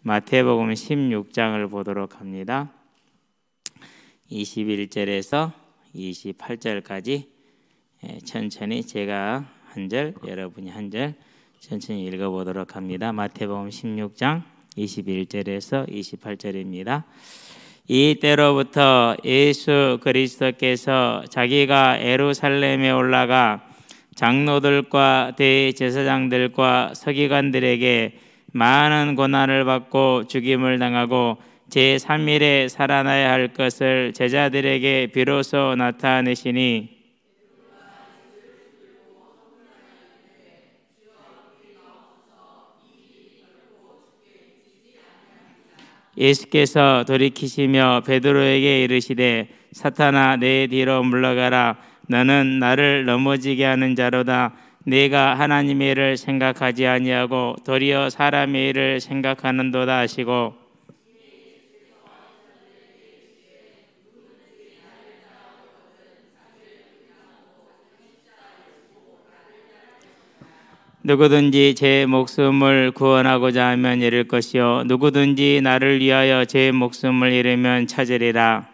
마태복음 16장을 보도록 합니다. 21절에서 28절까지 천천히 제가 한 절, 여러분이 한 절 천천히 읽어보도록 합니다. 마태복음 16장 21절에서 28절입니다. 이때로부터 예수 그리스도께서 자기가 예루살렘에 올라가 장로들과 대제사장들과 서기관들에게 많은 고난을 받고 죽임을 당하고 제3일에 살아나야 할 것을 제자들에게 비로소 나타내시니 예수께서 돌이키시며 베드로에게 이르시되 사탄아 내 뒤로 물러가라. 너는 나를 넘어지게 하는 자로다. 내가 하나님의 일을 생각하지 아니하고 도리어 사람의 일을 생각하는도다 하시고 누구든지 제 목숨을 구원하고자 하면 잃을 것이요 누구든지 나를 위하여 제 목숨을 잃으면 찾으리라.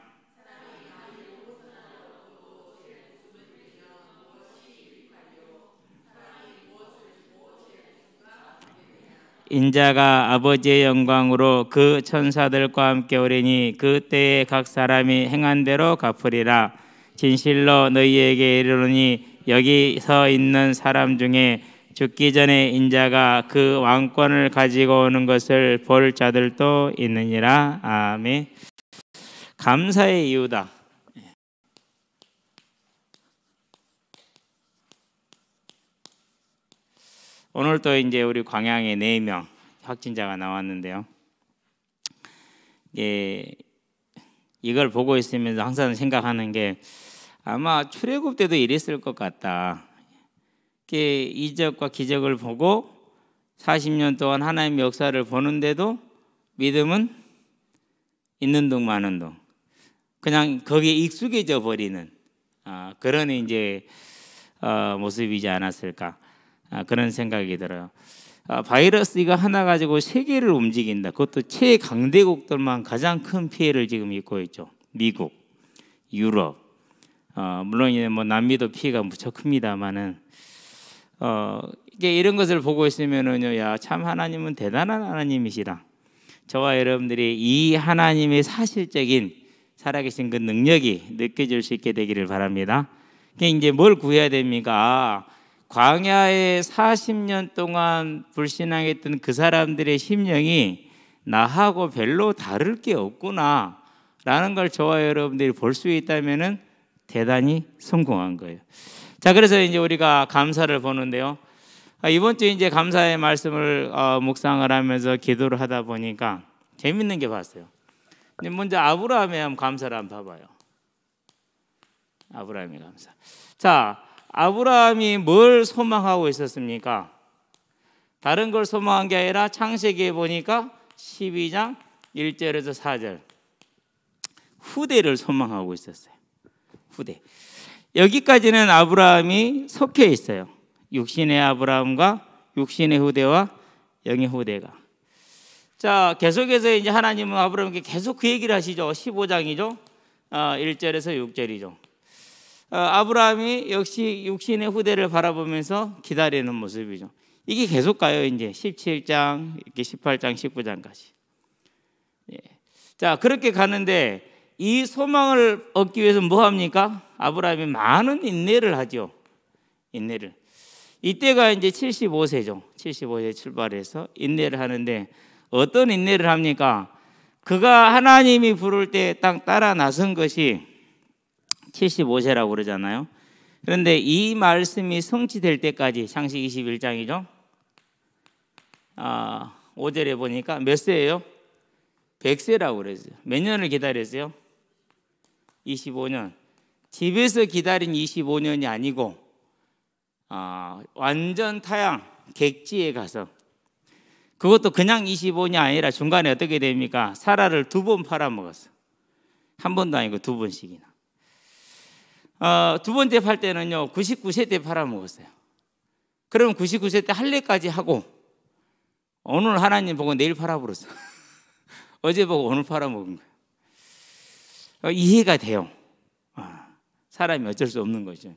인자가 아버지의 영광으로 그 천사들과 함께 오리니 그때에 각 사람이 행한 대로 갚으리라. 진실로 너희에게 이르노니 여기 서 있는 사람 중에 죽기 전에 인자가 그 왕권을 가지고 오는 것을 볼 자들도 있느니라. 아멘. 감사의 이유다. 오늘 또 이제 우리 광양에 4명 확진자가 나왔는데요. 이걸 보고 있으면서 항상 생각하는 게 아마 출애굽 때도 이랬을 것 같다. 이적과 기적을 보고 40년 동안 하나님의 역사를 보는데도 믿음은 있는 둥 마는 둥 그냥 거기에 익숙해져 버리는 그런 이제 모습이지 않았을까. 그런 생각이 들어요. 바이러스 이거 하나 가지고 세계를 움직인다. 그것도 최강대국들만 가장 큰 피해를 지금 입고 있죠. 미국, 유럽, 물론 이제 뭐 남미도 피해가 무척 큽니다만은 이게 이런 것을 보고 있으면은요, 야, 참 하나님은 대단한 하나님이시다. 저와 여러분들이 이 하나님의 사실적인 살아계신 그 능력이 느껴질 수 있게 되기를 바랍니다. 이제 뭘 구해야 됩니까? 광야에 40년 동안 불신앙했던 그 사람들의 심령이 나하고 별로 다를 게 없구나 라는 걸 저와 여러분들이 볼 수 있다면 대단히 성공한 거예요. 자, 그래서 이제 우리가 감사를 보는데요. 이번 주에 이제 감사의 말씀을 묵상을 하면서 기도를 하다 보니까 재밌는 게 봤어요. 먼저 아브라함의 한번 감사를 한번 봐봐요. 아브라함의 감사. 자, 아브라함이 뭘 소망하고 있었습니까? 다른 걸 소망한 게 아니라 창세기에 보니까 12장 1절에서 4절 후대를 소망하고 있었어요. 후대. 여기까지는 아브라함이 속해 있어요. 육신의 아브라함과 육신의 후대와 영의 후대가. 자, 계속해서 이제 하나님은 아브라함에게 계속 그 얘기를 하시죠. 15장이죠. 1절에서 6절이죠. 아브라함이 역시 육신의 후대를 바라보면서 기다리는 모습이죠. 이게 계속 가요. 이제 17장, 이렇게 18장, 19장까지. 예. 자, 그렇게 가는데 이 소망을 얻기 위해서 뭐 합니까? 아브라함이 많은 인내를 하죠. 인내를. 이때가 이제 75세죠. 75세 출발해서 인내를 하는데 어떤 인내를 합니까? 그가 하나님이 부를 때 딱 따라 나선 것이 75세라고 그러잖아요. 그런데 이 말씀이 성취될 때까지 창세기 21장이죠. 5절에 보니까 몇 세예요? 100세라고 그랬어요. 몇 년을 기다렸어요? 25년. 집에서 기다린 25년이 아니고 완전 타양 객지에 가서 그것도 그냥 25년이 아니라 중간에 어떻게 됩니까? 사라를 2번 팔아먹었어. 한 번도 아니고 2번씩이나. 두 번째 팔 때는요 99세 때 팔아먹었어요. 그럼 99세 때 할례까지 하고 오늘 하나님 보고 내일 팔아버렸어. 어제 보고 오늘 팔아먹은 거예요. 이해가 돼요. 사람이 어쩔 수 없는 거죠.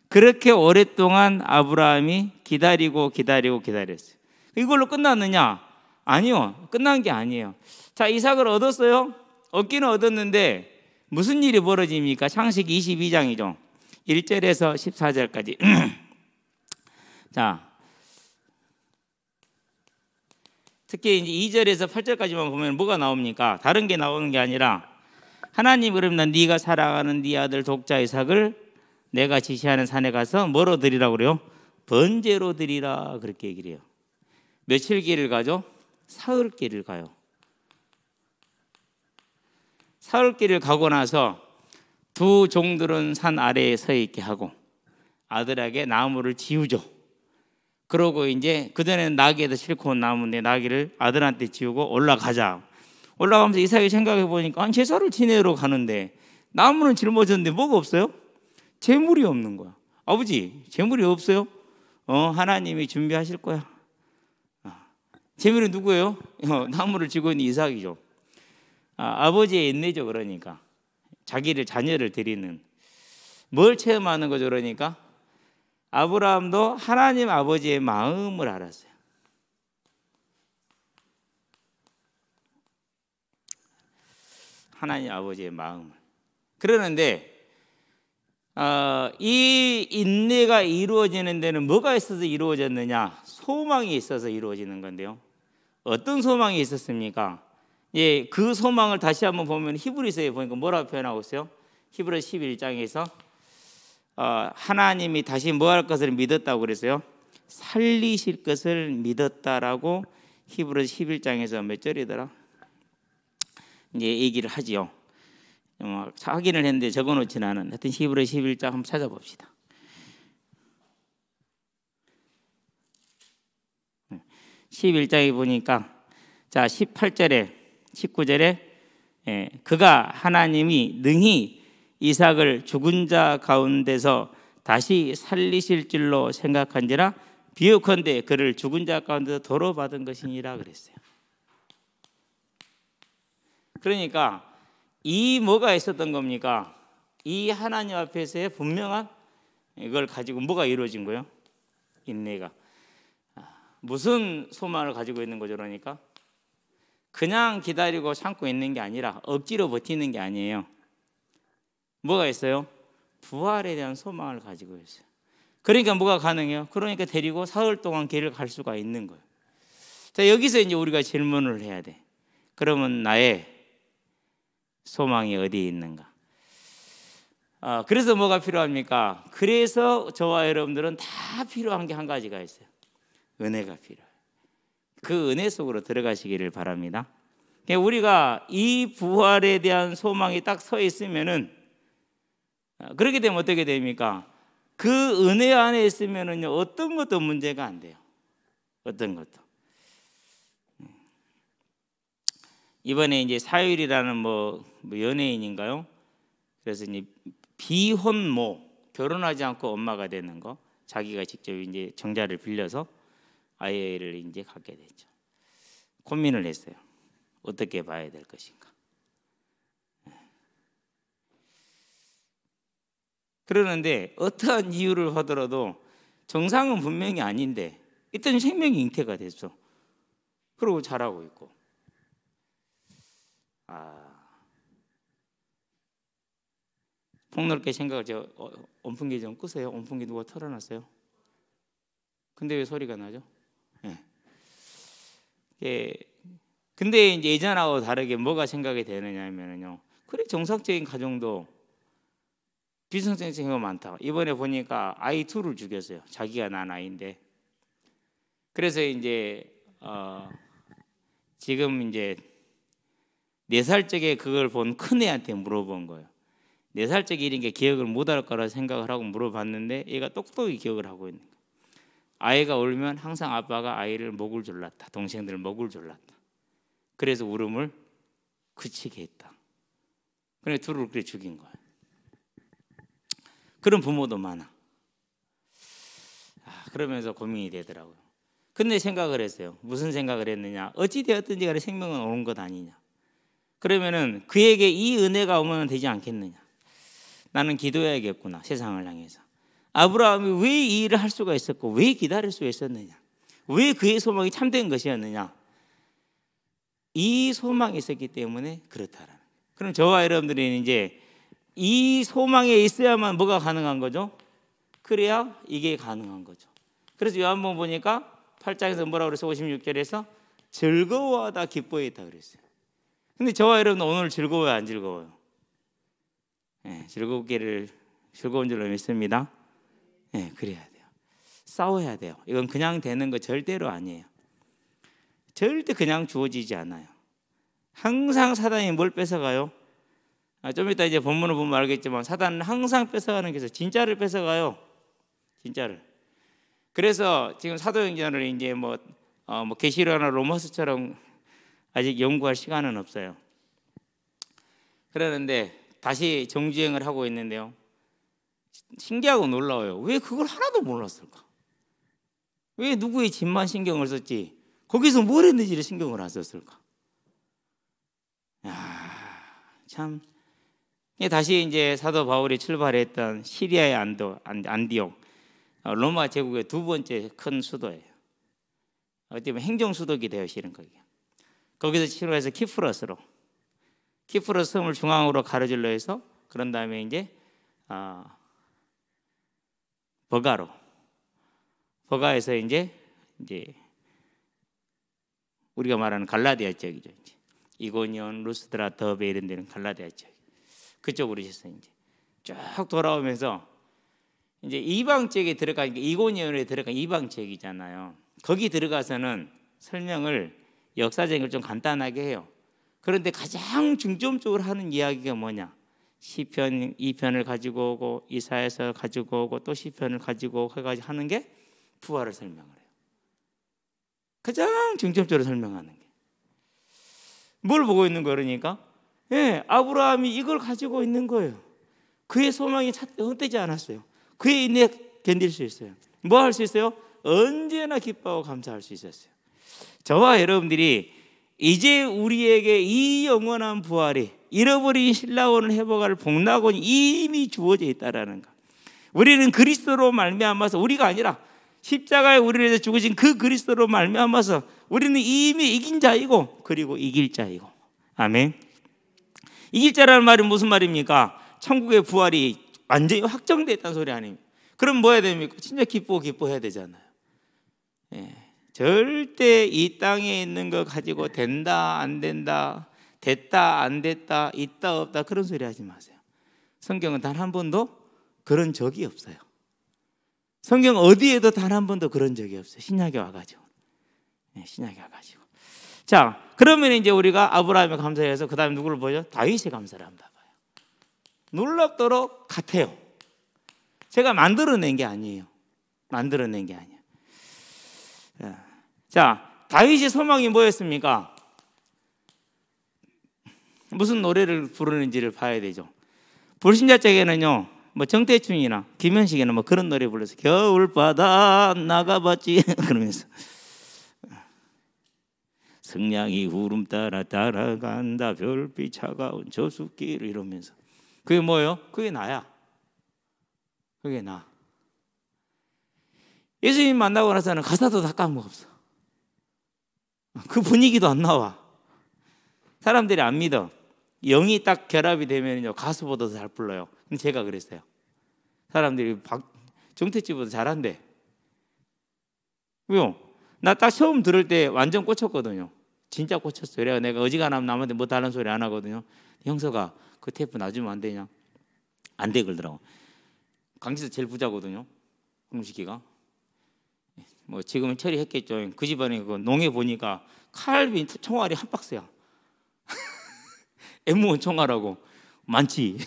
그렇게 오랫동안 아브라함이 기다렸어요. 이걸로 끝났느냐? 아니요, 끝난 게 아니에요. 자, 이삭을 얻었어요. 얻기는 얻었는데 무슨 일이 벌어집니까? 창세기 22장이죠. 1절에서 14절까지. 자, 특히 이제 2절에서 8절까지만 보면 뭐가 나옵니까? 다른 게 나오는 게 아니라 하나님 그러면 네가 사랑하는 네 아들 독자 이삭을 내가 지시하는 산에 가서 뭐로 드리라고 그래요? 번제로 드리라, 그렇게 얘기를 해요. 며칠 길을 가죠? 사흘 길을 가요. 사흘 길을 가고 나서 두 종들은 산 아래에 서 있게 하고 아들에게 나무를 지우죠. 그러고 이제 그전에는 나귀에다 싣고 온 나무인데 나귀를 아들한테 지우고 올라가자. 올라가면서 이삭이 생각해 보니까 아니, 제사를 지내러 가는데 나무는 짊어졌는데 뭐가 없어요? 재물이 없는 거야. 아버지, 재물이 없어요? 하나님이 준비하실 거야. 재물이 누구예요? 나무를 쥐고 있는 이삭이죠. 아버지의 인내죠. 그러니까 자기를 자녀를 드리는 뭘 체험하는 거죠. 그러니까 아브라함도 하나님 아버지의 마음을 알았어요. 하나님 아버지의 마음을. 그러는데 이 인내가 이루어지는 데는 뭐가 있어서 이루어졌느냐? 소망이 있어서 이루어지는 건데요. 어떤 소망이 있었습니까? 예, 그 소망을 다시 한번 보면 히브리서에 보니까 뭐라고 표현하고 있어요? 히브리서 11장에서 하나님이 다시 뭐 할 것을 믿었다고 그랬어요? 살리실 것을 믿었다라고 히브리서 11장에서 몇 절이더라? 이제 얘기를 하지요. 확인을 했는데 적어놓지는 않은. 하여튼 히브리서 11장 한번 찾아봅시다. 11장에 보니까 자 18절에 19절에 그가 하나님이 능히 이삭을 죽은 자 가운데서 다시 살리실 줄로 생각한지라 비유컨대 그를 죽은 자 가운데서 도로 받은 것이니라 그랬어요. 그러니까 이 뭐가 있었던 겁니까? 이 하나님 앞에서의 분명한 이걸 가지고 뭐가 이루어진 거예요? 인내가. 무슨 소망을 가지고 있는 거죠? 그러니까 그냥 기다리고 참고 있는 게 아니라 억지로 버티는 게 아니에요. 뭐가 있어요? 부활에 대한 소망을 가지고 있어요. 그러니까 뭐가 가능해요? 그러니까 데리고 사흘 동안 길을 갈 수가 있는 거예요. 자, 여기서 이제 우리가 질문을 해야 돼. 그러면 나의 소망이 어디에 있는가? 그래서 뭐가 필요합니까? 그래서 저와 여러분들은 다 필요한 게 한 가지가 있어요. 은혜가 필요해요. 그 은혜 속으로 들어가시기를 바랍니다. 우리가 이 부활에 대한 소망이 딱 서 있으면은 그렇게 되면 어떻게 됩니까? 그 은혜 안에 있으면은요 어떤 것도 문제가 안 돼요. 어떤 것도. 이번에 이제 사율이라는 뭐 연예인인가요? 그래서 이제 비혼모, 결혼하지 않고 엄마가 되는 거, 자기가 직접 이제 정자를 빌려서 아이를 이제 갖게 됐죠. 고민을 했어요. 어떻게 봐야 될 것인가. 그러는데 어떠한 이유를 하더라도 정상은 분명히 아닌데 일단 생명이 잉태가 됐어. 그러고 자라고 있고. 폭넓게 생각을 온풍기 좀 끄세요. 온풍기 누가 털어놨어요? 근데 왜 소리가 나죠? 근데 이제 예전하고 다르게 뭐가 생각이 되느냐면요. 그래 정상적인 가정도 비정상적인 경우가 많다. 이번에 보니까 아이 둘을 죽였어요. 자기가 낳은 아이인데. 그래서 이제 지금 이제 4살 적에 그걸 본 큰애한테 물어본 거예요. 4살 적에 이런 게 기억을 못할 거라 생각을 하고 물어봤는데 얘가 똑똑히 기억을 하고 있는 거예요. 아이가 울면 항상 아빠가 아이를 목을 졸랐다. 동생들 목을 졸랐다. 그래서 울음을 그치게 했다. 그래 둘을 그래 죽인 거예요. 그런 부모도 많아. 그러면서 고민이 되더라고요. 근데 생각을 했어요. 무슨 생각을 했느냐? 어찌 되었든지 간에 생명은 오는 것 아니냐. 그러면은 그에게 이 은혜가 오면 되지 않겠느냐. 나는 기도해야겠구나, 세상을 향해서. 아브라함이 왜 이 일을 할 수가 있었고 왜 기다릴 수 있었느냐, 왜 그의 소망이 참된 것이었느냐. 이 소망이 있었기 때문에 그렇다라는. 그럼 저와 여러분들이 이제 이 소망에 있어야만 뭐가 가능한 거죠? 그래야 이게 가능한 거죠. 그래서 요한복음 보니까 8장에서 뭐라고 그랬어요? 56절에서 즐거워하다 기뻐했다 그랬어요. 근데 저와 여러분 오늘 즐거워요, 안 즐거워요? 네, 즐거운 줄로 믿습니다. 네, 그래야 돼요. 싸워야 돼요. 이건 그냥 되는 거 절대로 아니에요. 절대 그냥 주어지지 않아요. 항상 사단이 뭘 뺏어가요? 좀 이따 이제 본문을 보면 알겠지만 사단은 항상 뺏어가는 게 있어요. 진짜를 뺏어가요. 진짜를. 그래서 지금 사도행전을 이제 뭐 계시록이나 로마서처럼 아직 연구할 시간은 없어요. 그러는데 다시 정주행을 하고 있는데요. 신기하고 놀라워요. 왜 그걸 하나도 몰랐을까? 왜 누구의 집만 신경을 썼지 거기서 뭘 했는지를 신경을 안 썼을까? 참. 다시 이제 사도 바울이 출발했던 시리아의 안디옥, 로마 제국의 두 번째 큰 수도예요. 어떻게 보면 행정 수도기 되어 실은 거기서 치료해서 키프로스 섬을 중앙으로 가로질러 해서 그런 다음에 이제 버가에서 이제 우리가 말하는 갈라디아 지역이죠. 이제 이고니온, 루스드라, 더베 이런 데는 갈라디아 지역. 그쪽으로 있었어요. 이제 쭉 돌아오면서 이제 이방 지역에 들어가니까 이고니온에 들어간 이방 지역이잖아요. 거기 들어가서는 설명을 역사적인 걸 좀 간단하게 해요. 그런데 가장 중점적으로 하는 이야기가 뭐냐? 시편 2편을 가지고 오고 이사야서 가지고 오고 또 시편을 가지고 오고 해가지고 하는 게 부활을 설명을 해요. 가장 중점적으로 설명하는 게. 뭘 보고 있는 거예요? 그러니까 아브라함이 이걸 가지고 있는 거예요. 그의 소망이 헛되지 않았어요. 그의 인내 견딜 수 있어요. 뭐 할 수 있어요? 언제나 기뻐하고 감사할 수 있었어요. 저와 여러분들이 이제 우리에게 이 영원한 부활이 잃어버린 신라원을 회복할 복락원이 이미 주어져 있다라는 거. 우리는 그리스도로 말미암아서, 우리가 아니라 십자가에 우리를 위해서 죽으신 그 그리스도로 말미암아서 우리는 이미 이긴 자이고 그리고 이길 자이고. 아멘. 이길 자라는 말이 무슨 말입니까? 천국의 부활이 완전히 확정됐다는 소리 아닙니까? 그럼 뭐 해야 됩니까? 진짜 기뻐해야 되잖아요. 절대 이 땅에 있는 거 가지고 된다 안 된다, 됐다 안 됐다, 있다 없다 그런 소리 하지 마세요. 성경은 단 한 번도 그런 적이 없어요. 성경 어디에도 단 한 번도 그런 적이 없어요. 신약에 와가지고. 신약에 와가지고. 자, 그러면 이제 우리가 아브라함에 감사해서 그 다음에 누구를 보죠? 다윗에 감사를 합니다. 놀랍도록 같아요. 제가 만들어낸 게 아니에요. 만들어낸 게 아니에요. 자, 다윗의 소망이 뭐였습니까? 무슨 노래를 부르는지를 봐야 되죠. 불신자적에는요, 뭐 정태춘이나 김현식이나 뭐 그런 노래 불러서 겨울바다 나가봤지 그러면서 성냥이 구름 따라 따라간다 별빛 차가운 저수길 이러면서. 그게 뭐예요? 그게 나야. 그게 나. 예수님 만나고 나서는 가사도 다 까먹었어. 그 분위기도 안 나와. 사람들이 안 믿어. 영이 딱 결합이 되면요 가수보다도 잘 불러요. 근데 제가 그랬어요. 사람들이 정태치보다 잘한대. 왜요? 나 딱 처음 들을 때 완전 꽂혔거든요. 진짜 꽂혔어요. 그래야 내가 어지간하면 남한테 뭐 다른 소리 안 하거든요. 형서가 그 테이프 놔주면 안 되냐? 안 돼 그러더라고. 강지에서 제일 부자거든요. 홍식이가. 뭐 지금은 처리했겠죠. 그 집안에 그 농에 보니까 칼빈 총알이 한 박스야. M1 총알하고 많지.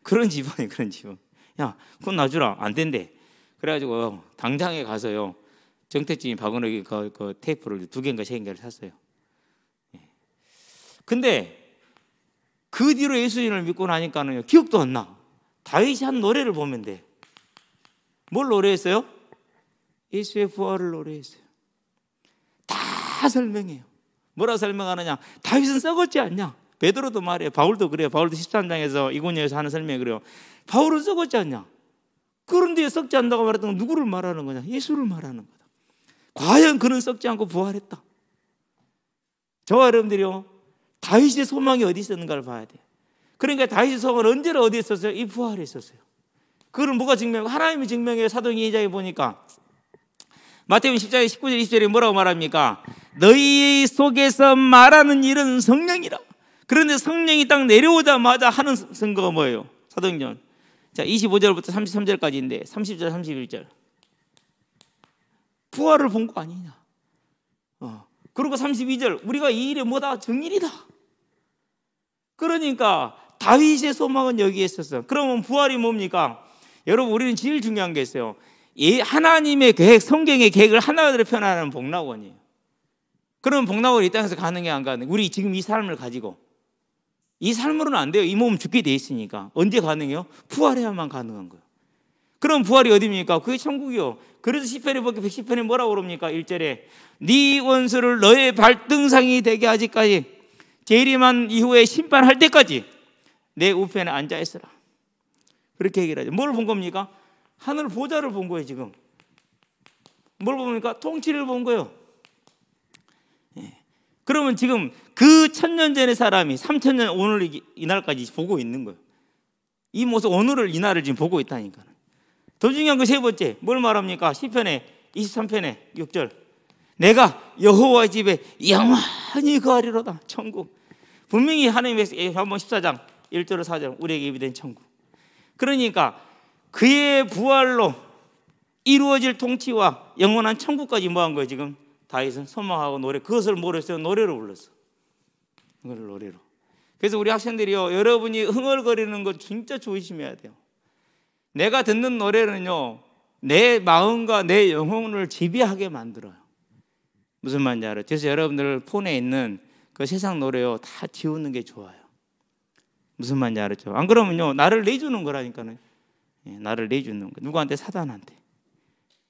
그런 집안이 그런 집안. 야, 그건 놔주라. 안 된대. 그래가지고 당장에 가서요. 정택진이 박은옥이 그 테이프를 2개인가 3개를 샀어요. 근데 그 뒤로 예수님을 믿고 나니까는 기억도 안 나. 다윗이 한 노래를 보면 돼. 뭘 노래했어요? 예수의 부활을 노래했어요. 다 설명해요. 뭐라 설명하느냐? 다윗은 썩었지 않냐? 베드로도 말해요. 바울도 그래요. 바울도 13장에서 이고니에서 하는 설명이 그래요. 바울은 썩었지 않냐? 그런데 썩지 않다고 말했던 건 누구를 말하는 거냐? 예수를 말하는 거다. 과연 그는 썩지 않고 부활했다. 저와 여러분들이요, 다윗의 소망이 어디 있었는가를 봐야 돼요. 그러니까 다윗의 소망은 언제나 어디에 있었어요? 이 부활에 있었어요. 그걸 뭐가 증명하고? 하나님이 증명해요. 사도행전 2장에 보니까 마태복음 10장 19절 20절에 뭐라고 말합니까? 너희 속에서 말하는 일은 성령이라. 그런데 성령이 딱 내려오자마자 하는 선거가 뭐예요? 사도행전. 자, 25절부터 33절까지인데 30절 31절. 부활을 본 거 아니냐? 그리고 32절, 우리가 이 일이 뭐다? 정일이다. 그러니까 다윗의 소망은 여기에 있었어. 그러면 부활이 뭡니까? 여러분, 우리는 제일 중요한 게 있어요. 하나님의 계획, 성경의 계획을 하나로 표현하는 복락원이에요. 그러면 복락원이 이 땅에서 가능해 안 가능해? 우리 지금 이 삶을 가지고 이 삶으로는 안 돼요. 이 몸은 죽게 돼 있으니까. 언제 가능해요? 부활해야만 가능한 거예요. 그럼 부활이 어디입니까? 그게 천국이요. 그래서 시편에 보니까 110편에 뭐라고 그럽니까? 1절에 네 원수를 너의 발등상이 되게 하기까지, 재림한 이후에 심판할 때까지 내 우편에 앉아 있으라. 그렇게 얘기를 하죠. 뭘 본 겁니까? 하늘 보좌를 본 거예요. 지금 뭘 봅니까? 통치를 본 거예요. 그러면 지금 그 1000년 전의 사람이 3000년 오늘 이날까지 보고 있는 거예요. 이 모습 오늘을 이날을 지금 보고 있다니까. 더 중요한 거 세 번째, 뭘 말합니까? 시편에 23편에 6절, 내가 여호와 집에 영원히 거하리로다. 천국. 분명히 하나님의 한번 14장 1절로 4절 우리에게 예비된 천국. 그러니까 그의 부활로 이루어질 통치와 영원한 천국까지 뭐한 거예요? 지금 다윗은 소망하고 노래, 그것을 뭐랬어요? 노래로 불렀어. 그걸 노래로. 그래서 우리 학생들이요, 여러분이 흥얼거리는 거 진짜 조심해야 돼요. 내가 듣는 노래는요, 내 마음과 내 영혼을 지배하게 만들어요. 무슨 말인지 알아요? 그래서 여러분들 폰에 있는 그 세상 노래요, 다 지우는 게 좋아요. 무슨 말인지 알았죠? 안 그러면요, 나를 내주는 거라니까요. 나를 내주는 거. 누구한테? 사단한테.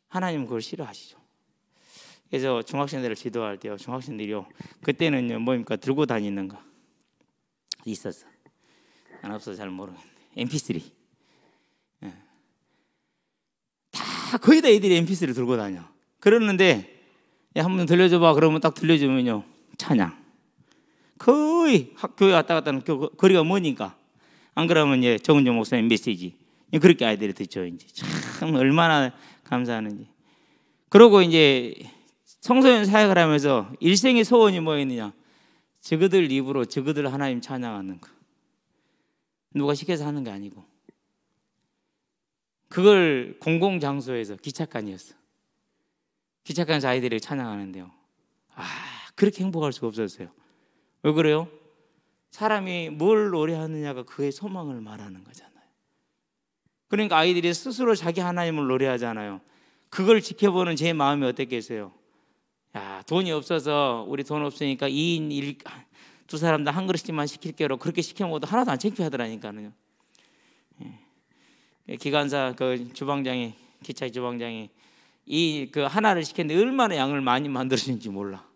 하나님은 그걸 싫어하시죠. 그래서 중학생들을 지도할 때요, 중학생들이요, 그때는요, 뭡니까? 들고 다니는 거 있었어. 안 없어서 잘 모르겠는데. MP3. 다 거의 다 애들이 MP3를 들고 다녀. 그러는데 한번 들려줘봐. 그러면 딱 들려주면요, 찬양. 거의 학교에 왔다 갔다 하는 거리가 머니까. 안 그러면 정은정 목사님 메시지. 그렇게 아이들이 듣죠. 이제 참 얼마나 감사하는지. 그러고 이제 청소년 사역을 하면서 일생의 소원이 뭐였느냐? 저그들 입으로 저그들 하나님 찬양하는 거. 누가 시켜서 하는 게 아니고. 그걸 공공장소에서 기차칸이었어. 기차칸에서 아이들이 찬양하는데요, 그렇게 행복할 수가 없었어요. 왜 그래요? 사람이 뭘 노래하느냐가 그의 소망을 말하는 거잖아요. 그러니까 아이들이 스스로 자기 하나님을 노래하잖아요. 그걸 지켜보는 제 마음이 어땠겠어요? 야, 돈이 없어서 우리 돈 없으니까 2인 1, 두 사람 다 한 그릇씩만 시킬게요. 그렇게 시켜먹어도 하나도 안 창피하더라니까요. 기관사 그 주방장이, 기차 주방장이 그 하나를 시켰는데 얼마나 양을 많이 만들어주는지 몰라.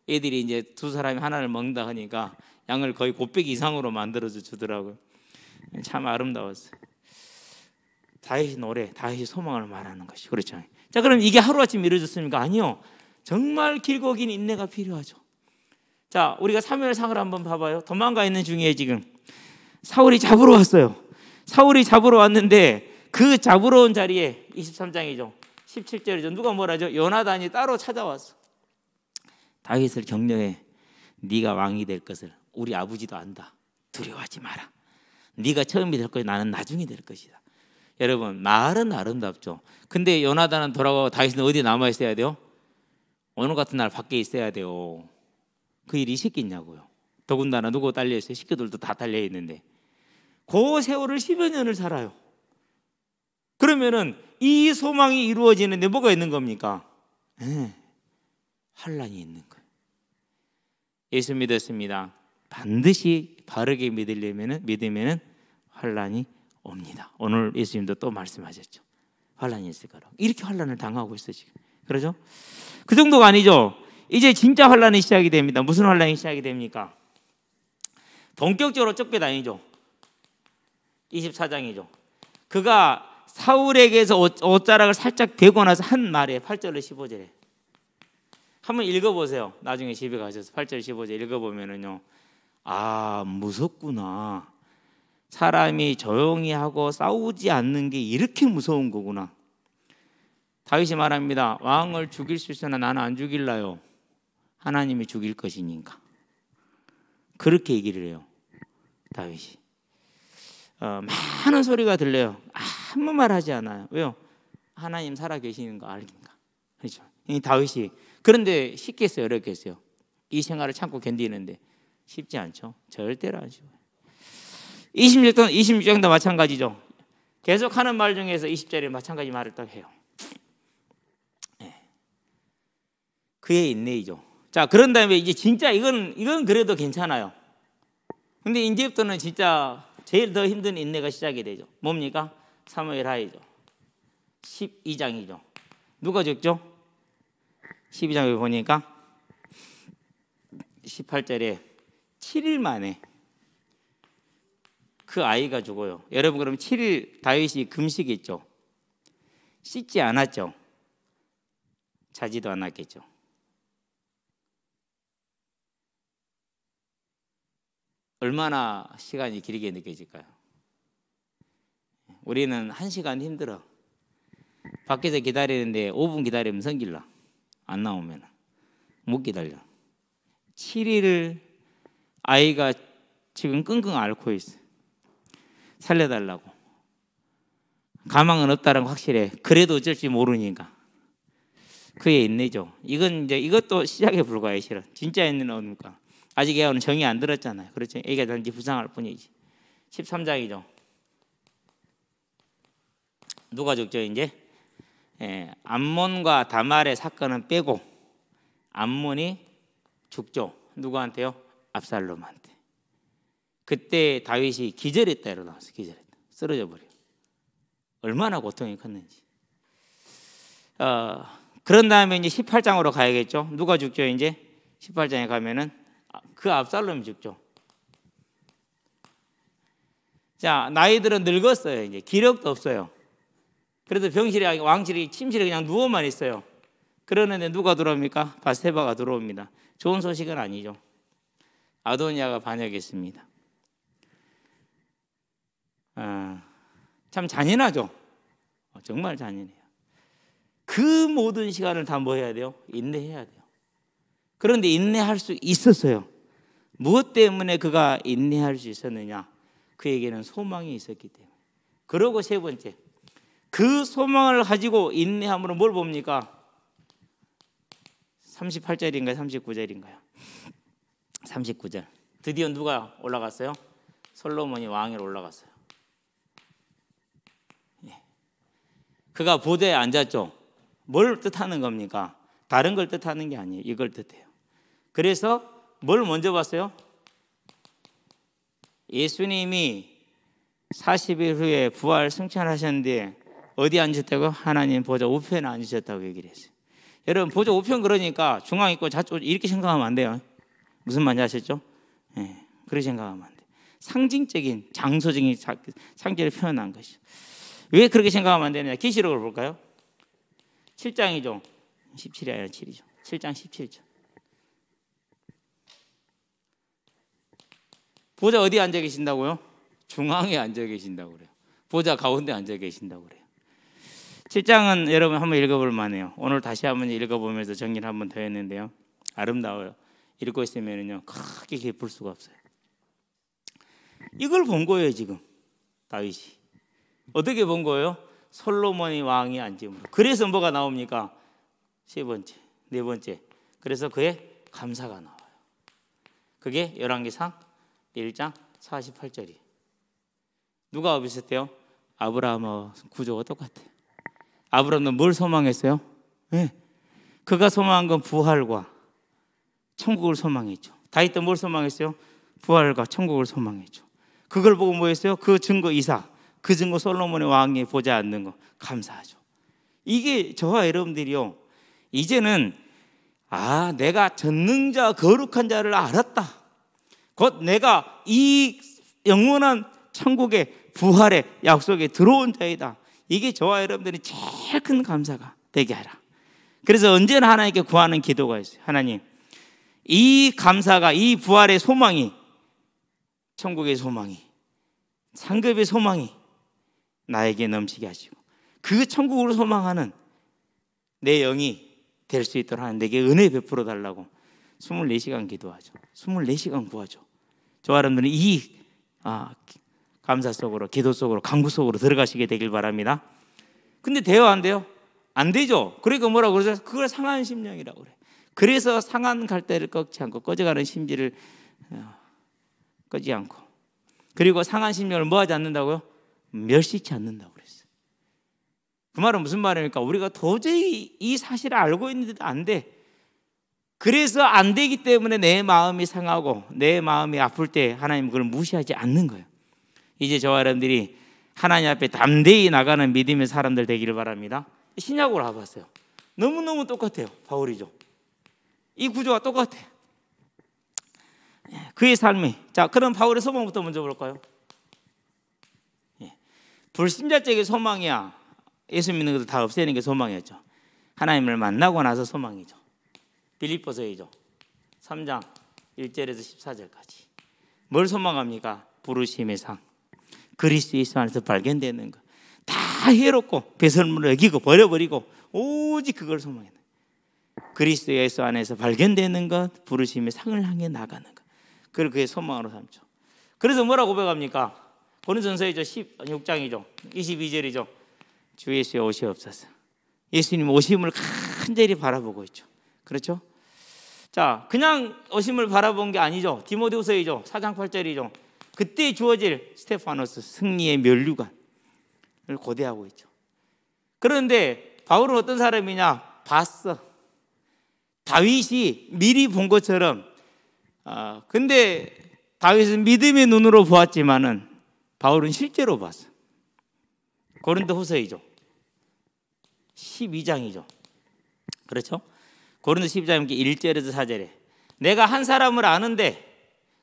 애들이 이제 두 사람이 하나를 먹는다 하니까 양을 거의 곱빼기 이상으로 만들어서 주더라고요. 참 아름다웠어요. 다윗의 노래, 다윗의 소망을 말하는 것이, 그렇죠. 자, 그럼 이게 하루아침 이루어졌습니까? 아니요. 정말 길고 긴 인내가 필요하죠. 자, 우리가 사무엘상을 한번 봐봐요. 도망가 있는 중에 지금 사울이 잡으러 왔어요. 사울이 잡으러 왔는데 그 잡으러 온 자리에 23장이죠. 17절이죠. 누가 뭐라죠? 요나단이 따로 찾아왔어. 다윗을 격려해. 네가 왕이 될 것을 우리 아버지도 안다. 두려워하지 마라. 네가 처음이 될 것이 나는 나중이 될 것이다. 여러분, 말은 아름답죠. 근데 요나단은 돌아가고 다윗은 어디 남아 있어야 돼요? 오늘 같은 날 밖에 있어야 돼요. 그 일이 있겠냐고요. 더군다나 누구 딸려 있어요? 식구들도 다 달려 있는데 그 세월을 10여 년을 살아요. 그러면은 이 소망이 이루어지는데 뭐가 있는 겁니까? 환난이 있는 거예요. 예수 믿었습니다. 반드시 바르게 믿으면은 환난이 옵니다. 오늘 예수님도 또 말씀하셨죠. 환난이 있을 거라고. 이렇게 환난을 당하고 있어 지금. 그러죠? 그 정도가 아니죠. 이제 진짜 환란이 시작이 됩니다. 무슨 환란이 시작이 됩니까? 본격적으로 쫓겨다니죠. 24장이죠. 그가 사울에게서 옷자락을 살짝 베고 나서 한 말에 8절 15절에 한번 읽어보세요. 나중에 집에 가셔서 8절 15절 읽어보면은요, 아, 무섭구나. 사람이 조용히 하고 싸우지 않는 게 이렇게 무서운 거구나. 다윗이 말합니다. 왕을 죽일 수 있으나 나는 안 죽일라요. 하나님이 죽일 것이니까. 그렇게 얘기를 해요, 다윗이. 많은 소리가 들려요. 아무 말 하지 않아요. 왜요? 하나님 살아 계시는 거 알니까. 그렇죠? 이 다윗이. 그런데 쉽겠어요, 어렵겠어요? 이 생활을 참고 견디는데 쉽지 않죠. 절대로 안 쉬워요. 26장도 마찬가지죠. 계속 하는 말 중에서 20절에 마찬가지 말을 딱 해요. 그의 인내이죠. 자, 그런 다음에 이제 진짜 이건 그래도 괜찮아요. 근데 이제부터는 진짜 제일 더 힘든 인내가 시작이 되죠. 뭡니까? 사무엘 하이죠. 12장이죠. 누가 죽죠? 12장에 보니까 18절에 7일 만에 그 아이가 죽어요. 여러분, 그럼 7일 다윗이 금식했죠. 씻지 않았죠. 자지도 않았겠죠. 얼마나 시간이 길게 느껴질까요? 우리는 1시간 힘들어. 밖에서 기다리는데 5분 기다리면 성질나. 안 나오면 못 기다려. 7일을 아이가 지금 끙끙 앓고 있어. 살려달라고. 가망은 없다는 거 확실해. 그래도 어쩔지 모르니까. 그의 인내죠. 이것도 시작에 불과해. 실은 진짜 인내는 뭡니까? 아직 애는 정이 안 들었잖아요. 그렇죠? 애가 단지 부상할 뿐이지. 13장이죠. 누가 죽죠 이제? 암몬과 다말의 사건은 빼고 암몬이 죽죠. 누구한테요? 압살롬한테. 그때 다윗이 기절했다 일어나서 기절했다. 쓰러져 버려. 얼마나 고통이 컸는지. 그런 다음에 이제 18장으로 가야겠죠. 누가 죽죠 이제? 18장에 가면은 그 압살롬이 죽죠. 자, 나이들은 늙었어요. 이제 기력도 없어요. 그래도 병실에 왕실이 침실에 그냥 누워만 있어요. 그러는데 누가 들어옵니까? 바세바가 들어옵니다. 좋은 소식은 아니죠. 아도니아가 반역했습니다. 참 잔인하죠. 정말 잔인해요. 그 모든 시간을 다 뭐 해야 돼요? 인내해야 돼요. 그런데 인내할 수 있었어요. 무엇 때문에 그가 인내할 수 있었느냐? 그에게는 소망이 있었기 때문에. 그리고 세 번째, 그 소망을 가지고 인내함으로 뭘 봅니까? 38절인가요? 39절인가요? 39절. 드디어 누가 올라갔어요? 솔로몬이 왕위로 올라갔어요. 그가 보좌에 앉았죠. 뭘 뜻하는 겁니까? 다른 걸 뜻하는 게 아니에요. 이걸 뜻해요. 그래서 뭘 먼저 봤어요? 예수님이 40일 후에 부활 승천하셨는데 어디 앉으셨다고? 하나님 보좌 우편에 앉으셨다고 얘기를 했어요. 여러분, 보좌 우편 그러니까 중앙 있고 좌쪽 이렇게 생각하면 안 돼요. 무슨 말인지 아셨죠? 그렇게 생각하면 안 돼요. 상징적인 장소적인 상징을 표현한 것이죠. 왜 그렇게 생각하면 안 되느냐? 계시록을 볼까요? 7장이죠. 17이 아니라 7이죠. 7장 17절. 보좌 어디 앉아 계신다고요? 중앙에 앉아 계신다고 그래요. 보좌 가운데 앉아 계신다고 그래요. 7장은 여러분 한번 읽어볼 만해요. 오늘 다시 한번 읽어보면서 정리를 한번 더 했는데요. 아름다워요. 읽고 있으면요 크게 기쁠 수가 없어요. 이걸 본 거예요. 지금 다윗이 어떻게 본 거예요? 솔로몬이 왕이 앉음으로. 그래서 뭐가 나옵니까? 세 번째, 네 번째. 그래서 그의 감사가 나와요. 그게 열왕기상 1장 48절이. 누가 비슷해요? 아브라함의 구조가 똑같아요. 아브라함은 뭘 소망했어요? 그가 소망한 건 부활과 천국을 소망했죠. 다윗도 뭘 소망했어요? 부활과 천국을 소망했죠. 그걸 보고 뭐 했어요? 그 증거 이삭, 그 증거 솔로몬의 왕이 보좌에 앉는 거 감사하죠. 이게 저와 여러분들이요, 이제는 내가 전능자 거룩한 자를 알았다. 곧 내가 이 영원한 천국의 부활의 약속에 들어온 자이다. 이게 저와 여러분들이 제일 큰 감사가 되게 하라. 그래서 언제나 하나님께 구하는 기도가 있어요. 하나님, 이 감사가, 이 부활의 소망이, 천국의 소망이, 상급의 소망이 나에게 넘치게 하시고 그 천국으로 소망하는 내 영이 될 수 있도록 하나님 내게 은혜 베풀어 달라고 24시간 기도하죠. 24시간 구하죠. 저와 여러분들은 이 감사 속으로, 기도 속으로, 간구 속으로 들어가시게 되길 바랍니다. 근데 돼요, 안 돼요? 안 되죠. 그러니까 뭐라고 그러죠? 그걸 상한 심령이라고 그래. 그래서 상한 갈대를 꺾지 않고 꺼져가는 심지를 끄지 않고, 그리고 상한 심령을 뭐 하지 않는다고요? 멸시치 않는다고 그랬어요. 그 말은 무슨 말입니까? 우리가 도저히 이 사실을 알고 있는데도 안 돼. 그래서 안 되기 때문에 내 마음이 상하고 내 마음이 아플 때 하나님은 그걸 무시하지 않는 거예요. 이제 저와 여러분들이 하나님 앞에 담대히 나가는 믿음의 사람들 되기를 바랍니다. 신약으로 가봤어요. 너무너무 똑같아요. 바울이죠. 이 구조가 똑같아요. 그의 삶이. 자, 그럼 바울의 소망부터 먼저 볼까요? 불신자적인 소망이야. 예수 믿는 것도 다 없애는 게 소망이었죠. 하나님을 만나고 나서 소망이죠. 빌립보서이죠. 3장 1절에서 14절까지. 뭘 소망합니까? 부르심의 상, 그리스도 예수 안에서 발견되는 것. 다 해롭고 배설물을 여기고 버려버리고 오직 그걸 소망해요. 그리스도 예수 안에서 발견되는 것, 부르심의 상을 향해 나가는 것. 그걸 그의 소망으로 삼죠. 그래서 뭐라고 고백합니까? 고린도전서이죠. 16장이죠. 22절이죠. 주 예수의 오시옵소서. 예수님 오심을 간절히 바라보고 있죠. 그렇죠? 자, 그냥 오심을 바라본 게 아니죠. 디모데후서이죠. 4장 8절이죠. 그때 주어질 스테파노스 승리의 면류관을 고대하고 있죠. 그런데 바울은 어떤 사람이냐? 봤어. 다윗이 미리 본 것처럼. 근데 다윗은 믿음의 눈으로 보았지만은 바울은 실제로 봤어. 고린도후서이죠. 12장이죠. 그렇죠? 고린도 12장 1절에서 4절에 내가 한 사람을 아는데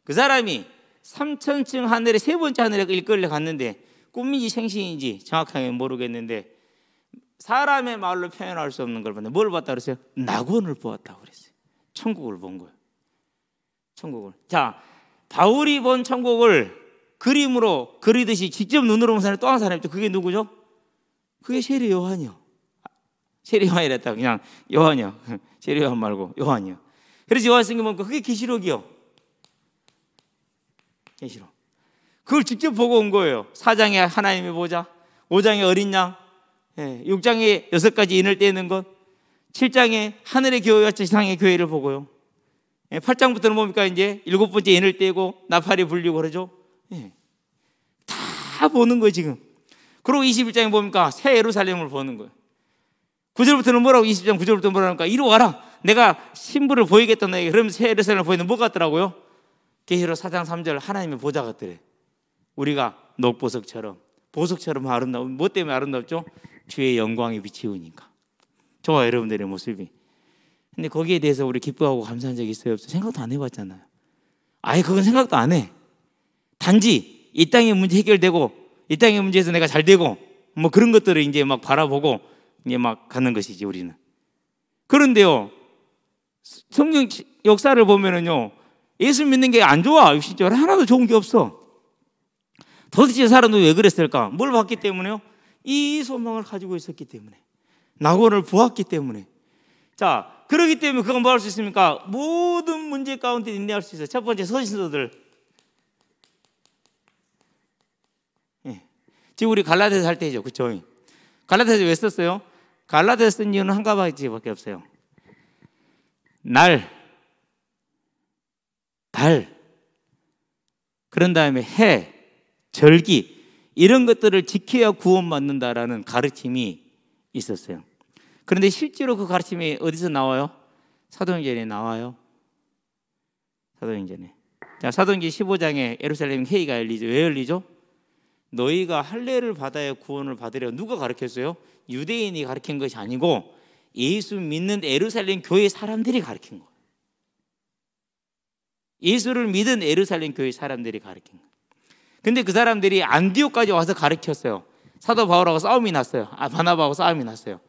그 사람이 3000층 하늘의 세 번째 하늘에 일끌려 갔는데 꿈인지 생신인지 정확하게 모르겠는데 사람의 말로 표현할 수 없는 걸 봤는데 뭘 봤다 그랬어요? 낙원을 보았다고 그랬어요. 천국을 본 거예요. 천국을. 자, 바울이 본 천국을 그림으로 그리듯이 직접 눈으로 본 사람이 또 한 사람이 있죠. 그게 누구죠? 그게 세례 요한이요. 세례 요한이랬다. 그냥 요한이요. 세례 요한 말고 요한이요. 그래서 요한 성경 보니까 그게 계시록이요. 계시록. 그걸 직접 보고 온 거예요. 4장에 하나님의 보좌, 5장에 어린 양, 6장에 6가지 인을 떼는 것, 7장에 하늘의 교회와 지상의 교회를 보고요. 8장부터는 뭡니까? 이제 7번째 인을 떼고 나팔이 불리고 그러죠. 다 보는 거예요 지금. 그리고 21장에 뭡니까? 새 예루살렘을 보는 거예요. 9절부터는 뭐라고? 20장 9절부터 뭐라고 하니까 이리 와라. 내가 신부를 보이겠다 너에게. 그러면 새 예루살렘을 보이는 뭐 같더라고요? 계시록 4장 3절 하나님의 보좌 같더래. 우리가 녹보석처럼 보석처럼 아름다워. 뭐 때문에 아름답죠? 주의 영광이 비치우니까. 저와 여러분들의 모습이. 근데 거기에 대해서 우리 기뻐하고 감사한 적이 있어요? 없어요? 생각도 안 해봤잖아요. 아예 그건 생각도 안 해. 단지 이 땅의 문제 해결되고 이 땅의 문제에서 내가 잘 되고 뭐 그런 것들을 이제 막 바라보고 이제 막 가는 것이지 우리는. 그런데요, 성경 역사를 보면은요, 예수 믿는 게 안 좋아. 육신적으로 하나도 좋은 게 없어. 도대체 사람들이 왜 그랬을까? 뭘 봤기 때문에요? 이 소망을 가지고 있었기 때문에, 낙원을 보았기 때문에. 자, 그렇기 때문에 그건 뭐 할 수 있습니까? 모든 문제 가운데 인내할 수 있어요. 첫 번째 서신서들. 지금 우리 갈라디아서 할 때죠, 그렇죠? 갈라디아서 왜 썼어요? 갈라디아서 쓴 이유는 한 가지밖에 없어요. 날, 달, 그런 다음에 해, 절기 이런 것들을 지켜야 구원받는다라는 가르침이 있었어요. 그런데 실제로 그 가르침이 어디서 나와요? 사도행전에 나와요. 사도행전에. 자, 사도행전 15장에 예루살렘 회의가 열리죠. 왜 열리죠? 너희가 할례를 받아야 구원을 받으려. 누가 가르쳤어요? 유대인이 가르친 것이 아니고 예수 믿는 예루살렘 교회 사람들이 가르친 거예요. 예수를 믿은 예루살렘 교회 사람들이 가르친 거예요. 근데 그 사람들이 안디옥까지 와서 가르쳤어요. 사도 바울하고 싸움이 났어요. 바나바하고 싸움이 났어요.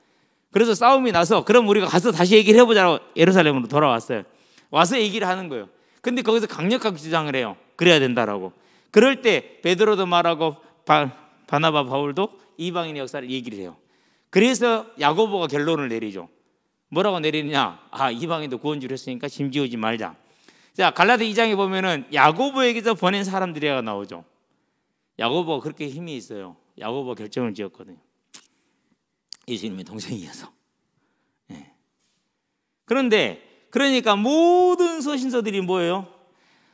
그래서 싸움이 나서 그럼 우리가 가서 다시 얘기를 해보자고 예루살렘으로 돌아왔어요. 와서 얘기를 하는 거예요. 근데 거기서 강력하게 주장을 해요. 그래야 된다라고. 그럴 때 베드로도 말하고 바나바 바울도 이방인의 역사를 얘기를 해요. 그래서 야고보가 결론을 내리죠. 뭐라고 내리느냐? 이방인도 구원주를 했으니까 짐 지우지 말자. 자, 갈라디 2장에 보면은 야고보에게서 보낸 사람들이가 나오죠. 야고보가 그렇게 힘이 있어요. 야고보가 결정을 지었거든요. 예수님의 동생이어서. 네. 그런데 그러니까 모든 서신서들이 뭐예요?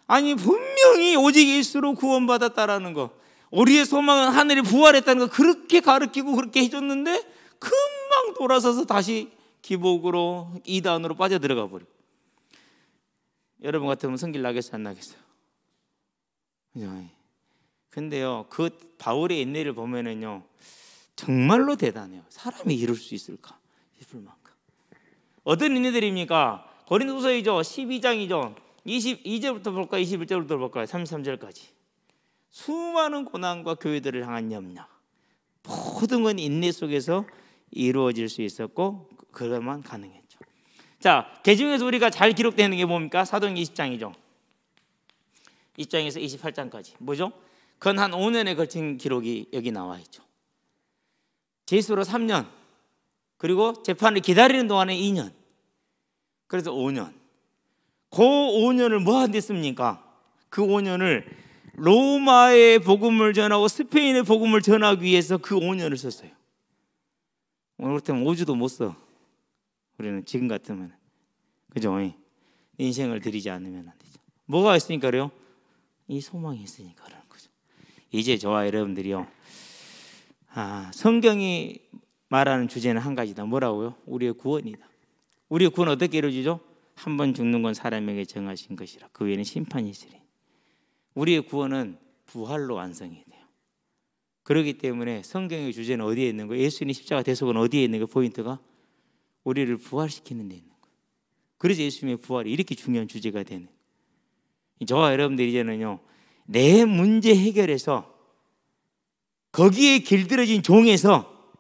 아니 분명히 오직 예수로 구원받았다라는 거, 우리의 소망은 하늘에 부활했다는 거 그렇게 가르치고 그렇게 해줬는데 금방 돌아서서 다시 기복으로 이단으로 빠져들어가 버려. 여러분 같으면 성질 나겠어요, 안 나겠어요? 근데요, 그 바울의 인내를 보면은요, 정말로 대단해요. 사람이 이럴 수 있을까 싶을 만큼. 어떤 인내들입니까? 고린도서이죠, 12장이죠. 22절부터 볼까요? 21절부터 볼까요? 33절까지. 수많은 고난과 교회들을 향한 염려, 모든 건 인내 속에서 이루어질 수 있었고 그것만 가능했죠. 자, 그 중에서 우리가 잘 기록되는 게 뭡니까? 사도행전 20장이죠. 20장에서 28장까지 뭐죠? 건 한 5년에 걸친 기록이 여기 나와 있죠. 제수로 3년, 그리고 재판을 기다리는 동안에 2년, 그래서 5년. 그 5년을 뭐 한댔습니까? 그 5년을 로마의 복음을 전하고 스페인의 복음을 전하기 위해서 그 5년을 썼어요. 오늘 같으면 5주도 못 써. 우리는 지금 같으면, 그죠? 인생을 들이지 않으면 안 되죠. 뭐가 있으니까 그래요? 이 소망이 있으니까 그러는 거죠. 이제 저와 여러분들이요, 성경이 말하는 주제는 한 가지다. 뭐라고요? 우리의 구원이다. 우리의 구원 어떻게 이루어지죠? 한 번 죽는 건 사람에게 정하신 것이라 그 외에는 심판이 있으리. 우리의 구원은 부활로 완성이 돼요. 그렇기 때문에 성경의 주제는 어디에 있는 거예요? 예수님 십자가 대속은 어디에 있는 거예요? 포인트가 우리를 부활시키는 데 있는 거예요. 그래서 예수님의 부활이 이렇게 중요한 주제가 되는 거예요. 저와 여러분들 이제는요, 내 문제 해결에서 거기에 길들여진 종에서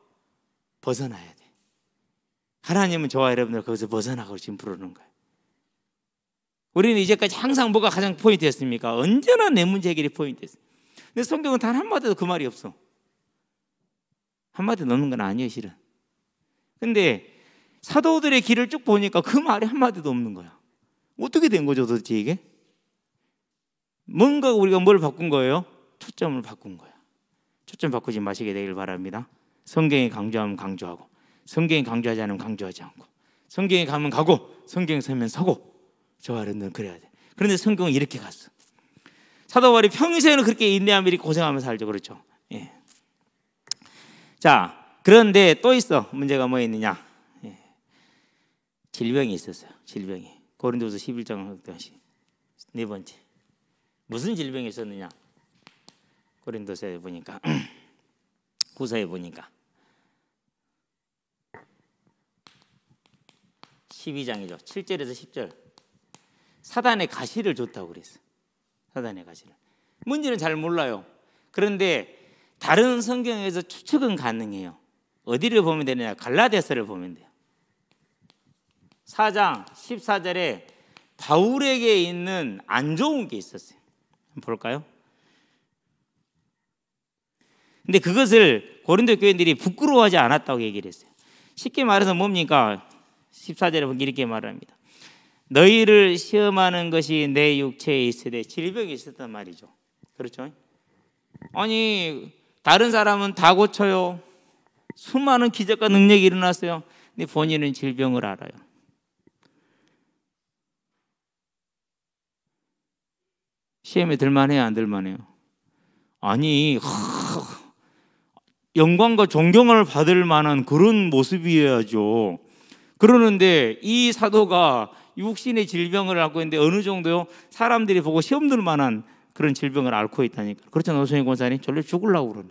벗어나야 돼. 하나님은 저와 여러분들 거기서 벗어나고 지금 부르는 거예요. 우리는 이제까지 항상 뭐가 가장 포인트였습니까? 언제나 내 문제 해결이 포인트였어요. 근데 성경은 단 한마디도 그 말이 없어. 한마디 넘는 건 아니에요, 실은. 근데 사도들의 길을 쭉 보니까 그 말이 한마디도 없는 거야. 어떻게 된 거죠, 도대체 이게? 뭔가 우리가 뭘 바꾼 거예요? 초점을 바꾼 거야. 초점 바꾸지 마시게 되길 바랍니다. 성경이 강조하면 강조하고, 성경이 강조하지 않으면 강조하지 않고, 성경에 가면 가고, 성경에 서면 서고. 저와 여러분들은 그래야 돼. 그런데 성경은 이렇게 갔어. 사도 바울이 평생을 그렇게 인내하며 이렇게 고생하면서 살죠. 그렇죠? 예. 자, 그런데 또 있어. 문제가 뭐 있느냐? 예. 질병이 있었어요. 질병이. 고린도서 11장 네 번째. 무슨 질병이 있었느냐? 고린도서에 보니까 후서에 보니까 12장이죠. 7절에서 10절. 사단의 가시를 줬다고 그랬어요. 사단의 가시를. 뭔지는 잘 몰라요. 그런데 다른 성경에서 추측은 가능해요. 어디를 보면 되느냐? 갈라디아서를 보면 돼요. 4장 14절에 바울에게 있는 안 좋은 게 있었어요. 한번 볼까요? 근데 그것을 고린도 교인들이 부끄러워하지 않았다고 얘기를 했어요. 쉽게 말해서 뭡니까? 14절에 보면 이렇게 말합니다. 너희를 시험하는 것이 내 육체에 있으되 질병이 있었단 말이죠. 그렇죠? 아니 다른 사람은 다 고쳐요. 수많은 기적과 능력이 일어났어요. 근데 본인은 질병을 알아요. 시험에 들만해요, 안 들만해요? 아니 영광과 존경을 받을 만한 그런 모습이어야죠. 그러는데 이 사도가 육신의 질병을 앓고 있는데 어느 정도요? 사람들이 보고 시험 들 만한 그런 질병을 앓고 있다니까. 그렇잖아요, 노성희 권사님. 절로 죽으려고 그러네.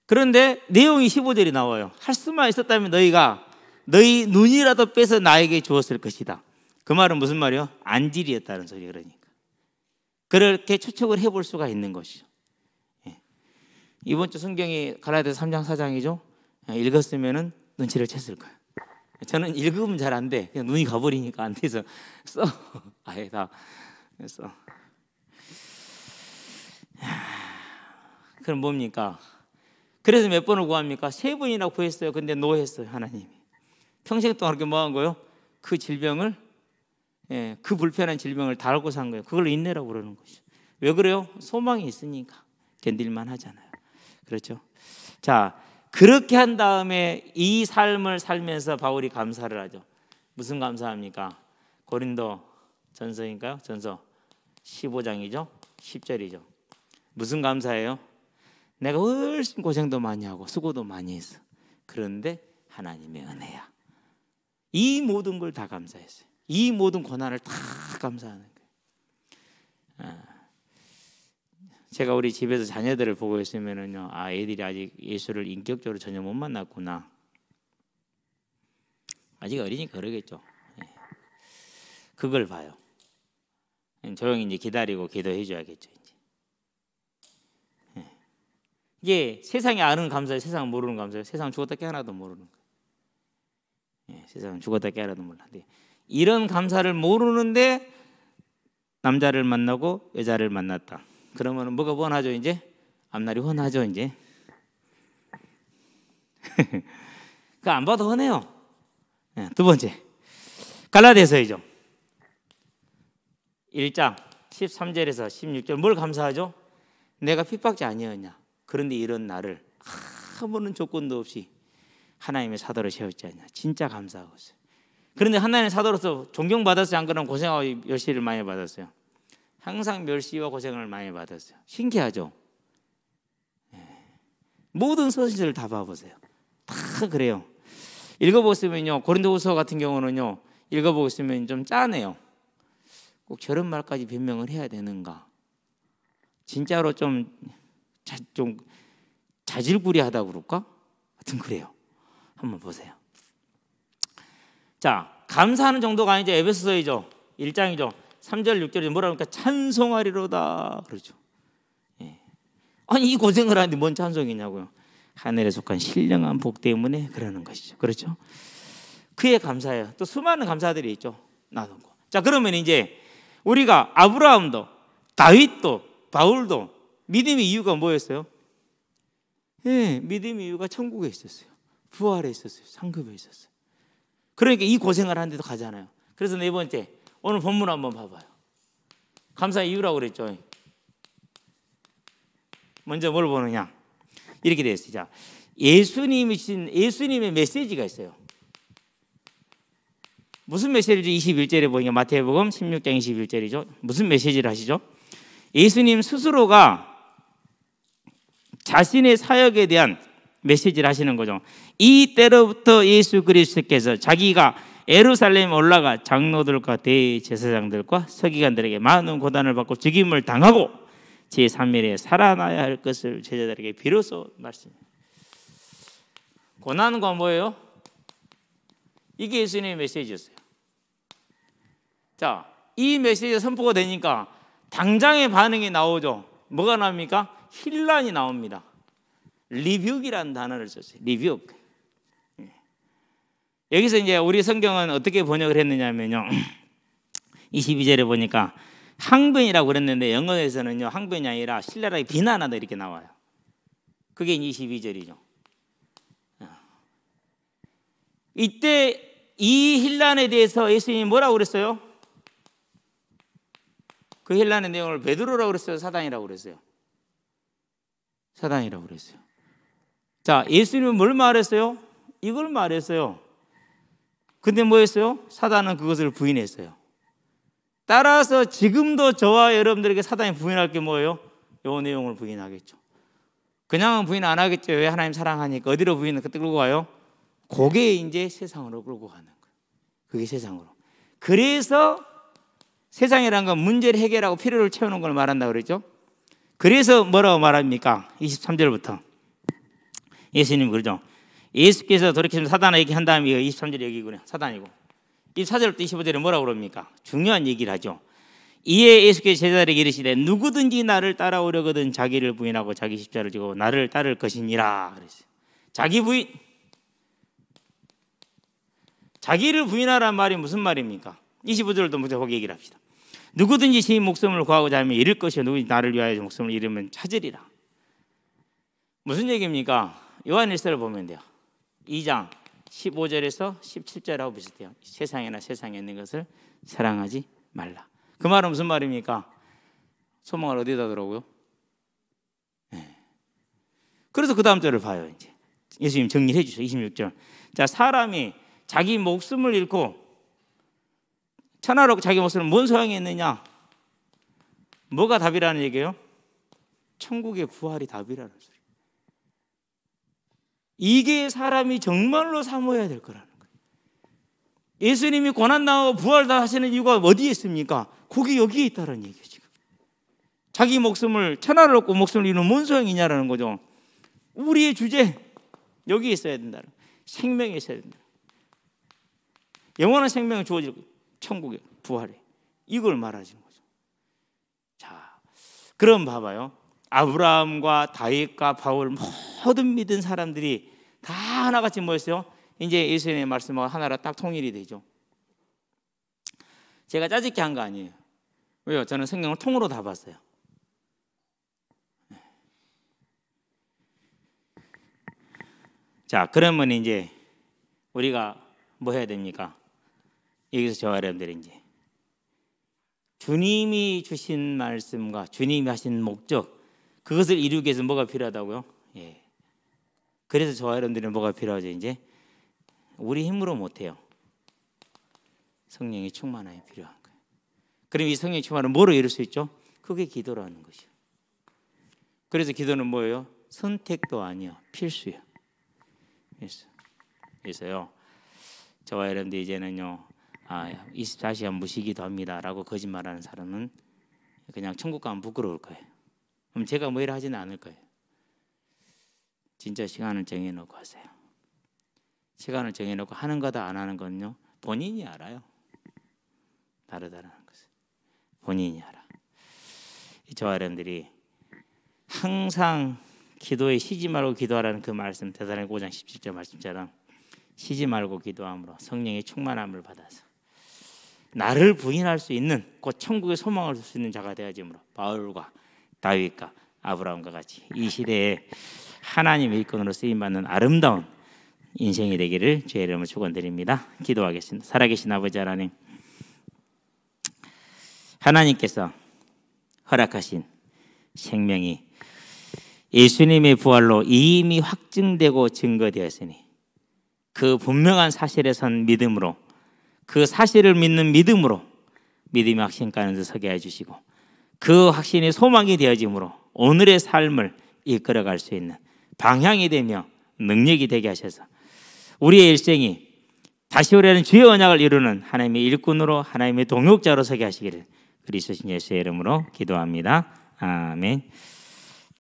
그런데 내용이 15절이 나와요. 할 수만 있었다면 너희 눈이라도 빼서 나에게 주었을 것이다. 그 말은 무슨 말이요? 안질이었다는 소리. 그러니까 그렇게 추측을 해볼 수가 있는 것이죠. 이번 주 성경이 갈라디아서 3장 4장이죠. 읽었으면은 눈치를 챘을 거예요. 저는 읽으면 잘 안 돼. 그냥 눈이 가버리니까 안 돼서 아예 다 써. 그럼 뭡니까? 그래서 몇 번을 구합니까? 3번이나 구했어요. 근데 노했어요, 하나님이. 평생 동안 그렇게 뭐 한 거예요? 그 질병을, 그 불편한 질병을 다 앓고 산 거예요. 그걸 인내라고 그러는 것이죠. 왜 그래요? 소망이 있으니까 견딜만 하잖아요. 그렇죠? 자, 그렇게 한 다음에 이 삶을 살면서 바울이 감사를 하죠. 무슨 감사합니까? 고린도 전서인가요? 전서 15장이죠? 10절이죠. 무슨 감사예요? 내가 훨씬 고생도 많이 하고 수고도 많이 했어. 그런데 하나님의 은혜야. 이 모든 걸 다 감사했어요. 이 모든 고난을 다 감사하는 거예요. 제가 우리 집에서 자녀들을 보고 있으면은요, 아, 애들이 아직 예수를 인격적으로 전혀 못 만났구나. 아직 어리니까 그러겠죠. 그걸 봐요. 조용히 이제 기다리고 기도해 줘야겠죠. 이게 세상이 아는 감사예요. 세상은 모르는 감사예요. 세상은 죽었다 깨어나도 모르는 거예요. 세상은 죽었다 깨어나도 몰라요. 이런 감사를 모르는데 남자를 만나고 여자를 만났다. 그러면 뭐가 뻔하죠? 이제 앞날이 훤하죠. 이제 그 안 봐도 훤해요. 두 번째, 갈라디아서이죠. 1장 13절에서 16절 뭘 감사하죠? 내가 핍박자 아니었냐? 그런데 이런 나를 아무런 조건도 없이 하나님의 사도로 세웠지 않냐? 진짜 감사하고 있어요. 그런데 하나님의 사도로서 존경받았어요? 안 그러면 고생하고 멸시를 많이 받았어요? 항상 멸시와 고생을 많이 받았어요. 신기하죠? 모든 서신을 다 봐보세요. 다 그래요. 읽어보시면요, 고린도후서 같은 경우는요, 읽어보시면 좀 짠해요. 꼭 저런 말까지 변명을 해야 되는가? 진짜로 좀 자질구레하다고 그럴까? 하여튼 그래요. 한번 보세요. 자, 감사하는 정도가 아니죠. 에베소서이죠. 1장이죠. 3절 6절에 뭐라 그러니까 찬송하리로다 그러죠. 아니 이 고생을 하는데 뭔 찬송이냐고요. 하늘에 속한 신령한 복 때문에 그러는 것이죠. 그렇죠? 그에 감사해요. 또 수많은 감사들이 있죠. 나도. 자, 그러면 이제 우리가 아브라함도 다윗도 바울도 믿음의 이유가 뭐였어요? 믿음의 이유가 천국에 있었어요. 부활에 있었어요. 상급에 있었어요. 그러니까 이 고생을 하는데도 가잖아요. 그래서 네 번째, 오늘 본문 한번 봐봐요. 감사의 이유라고 그랬죠. 먼저 뭘 보느냐? 이렇게 되어 있어요. 자, 예수님의 메시지가 있어요. 무슨 메시지죠? 21절에 보니까 마태복음 16장 21절이죠. 무슨 메시지를 하시죠? 예수님 스스로가 자신의 사역에 대한 메시지를 하시는 거죠. 이 때로부터 예수 그리스도께서 자기가 예루살렘에 올라가 장로들과 대제사장들과 서기관들에게 많은 고난을 받고 죽임을 당하고 제3일에 살아나야 할 것을 제자들에게 비로소 말씀해요. 고난과 뭐예요? 이게 예수님의 메시지였어요. 자, 이 메시지가 선포가 되니까 당장의 반응이 나오죠. 뭐가 나옵니까? 힐난이 나옵니다. 리뷰기라는 단어를 썼어요. 리뷰. 여기서 이제 우리 성경은 어떻게 번역을 했느냐면요. 22절에 보니까 항변이라고 그랬는데 영어에서는요, 항변이 아니라 신랄하게 비난하다 이렇게 나와요. 그게 22절이죠. 이때 이 힐난에 대해서 예수님이 뭐라고 그랬어요? 그 힐난의 내용을 베드로라고 그랬어요? 사단이라고 그랬어요? 사단이라고 그랬어요. 자, 예수님은 뭘 말했어요? 이걸 말했어요. 근데 뭐 했어요? 사단은 그것을 부인했어요. 따라서 지금도 저와 여러분들에게 사단이 부인할 게 뭐예요? 이 내용을 부인하겠죠. 그냥은 부인 안 하겠죠. 왜? 하나님 사랑하니까. 어디로 부인을 그때 끌고 가요? 그게 이제 세상으로 끌고 가는 거예요. 그게 세상으로. 그래서 세상이라는 건 문제를 해결하고 필요를 채우는 걸 말한다고 그랬죠. 그래서 뭐라고 말합니까? 23절부터 예수님 그러죠. 예수께서 돌이키면서 사단을 얘기한 다음에 23절 얘기군요. 사단이고 24절부터 25절에 뭐라고 그럽니까? 중요한 얘기를 하죠. 이에 예수께서 제자들에게 이르시되 누구든지 나를 따라오려거든 자기를 부인하고 자기 십자가를 지고 나를 따를 것이니라 그랬어요. 자기 부인, 자기를 부인하라는 말이 무슨 말입니까? 25절도 먼저 거기 얘기를 합시다. 누구든지 제 목숨을 구하고자 하면 잃을 것이요 누구든지 나를 위하여 목숨을 잃으면 찾으리라. 무슨 얘기입니까? 요한일서를 보면 돼요. 2장 15절에서 17절하고 비슷해요. 세상에나 세상에 있는 것을 사랑하지 말라. 그 말은 무슨 말입니까? 소망을 어디다 두라고요? 네. 그래서 그 다음 절을 봐요. 이제 예수님 정리해 주셔. 26절. 자, 사람이 자기 목숨을 잃고 천하로 자기 목숨을 뭔 소용이 있느냐? 뭐가 답이라는 얘기예요? 천국의 부활이 답이라는 소리. 이게 사람이 정말로 사모해야 될 거라는 거예요. 예수님이 고난 당하고 부활 다 하시는 이유가 어디에 있습니까? 거기 여기에 있다는 얘기예요. 지금 자기 목숨을 천하를 얻고 목숨을 잃으면 뭔 소용이냐라는 거죠. 우리의 주제 여기에 있어야 된다는 거예요. 생명이 있어야 된다. 영원한 생명이 주어질 천국의 부활에 이걸 말하시는 거죠. 자, 그럼 봐봐요. 아브라함과 다윗과 바울 모든 믿은 사람들이 다 하나같이 뭐였어요? 이제 예수님의 말씀과 하나로 딱 통일이 되죠. 제가 짜집게 한 거 아니에요. 왜요? 저는 성경을 통으로 다 봤어요. 자, 그러면 이제 우리가 뭐 해야 됩니까? 여기서 저와 여러분들이 이제 주님이 주신 말씀과 주님이 하신 목적 그것을 이루기 위해서 뭐가 필요하다고요? 예. 그래서 저와 여러분들은 뭐가 필요하죠? 이제 우리 힘으로 못해요. 성령의 충만함이 필요한 거예요. 그럼 이 성령의 충만함은 뭐로 이룰 수 있죠? 그게 기도라는 것이요. 그래서 기도는 뭐예요? 선택도 아니요, 필수예요. 그래서요, 저와 여러분들 이제는요, 24시간 무시기도 합니다라고 거짓말하는 사람은 그냥 천국 가면 부끄러울 거예요. 그럼 제가 뭐 이래 하지는 않을 거예요. 진짜 시간을 정해놓고 하세요. 시간을 정해놓고 하는 거다 안 하는 건요 본인이 알아요. 다르다는 것을 본인이 알아. 저와 여러분들이 항상 기도에 쉬지 말고 기도하라는 그 말씀 데살로니가 5장 17절 말씀처럼 쉬지 말고 기도함으로 성령의 충만함을 받아서 나를 부인할 수 있는 곧 천국의 소망을 줄 수 있는 자가 되어지므로 바울과 다윗과 아브라함과 같이 이 시대에 하나님의 일꾼으로 쓰임받는 아름다운 인생이 되기를 주의 이름으로 축원드립니다. 기도하겠습니다. 살아계신 아버지 하나님, 하나님께서 허락하신 생명이 예수님의 부활로 이미 확증되고 증거되었으니 그 분명한 사실에 선 믿음으로 그 사실을 믿는 믿음으로 믿음의 확신 가운데 서게 해주시고 그 확신이 소망이 되어짐으로 오늘의 삶을 이끌어갈 수 있는 방향이 되며 능력이 되게 하셔서 우리의 일생이 다시 오려는 주의 언약을 이루는 하나님의 일꾼으로 하나님의 동역자로 서게 하시기를 그리스도 예수의 이름으로 기도합니다. 아멘.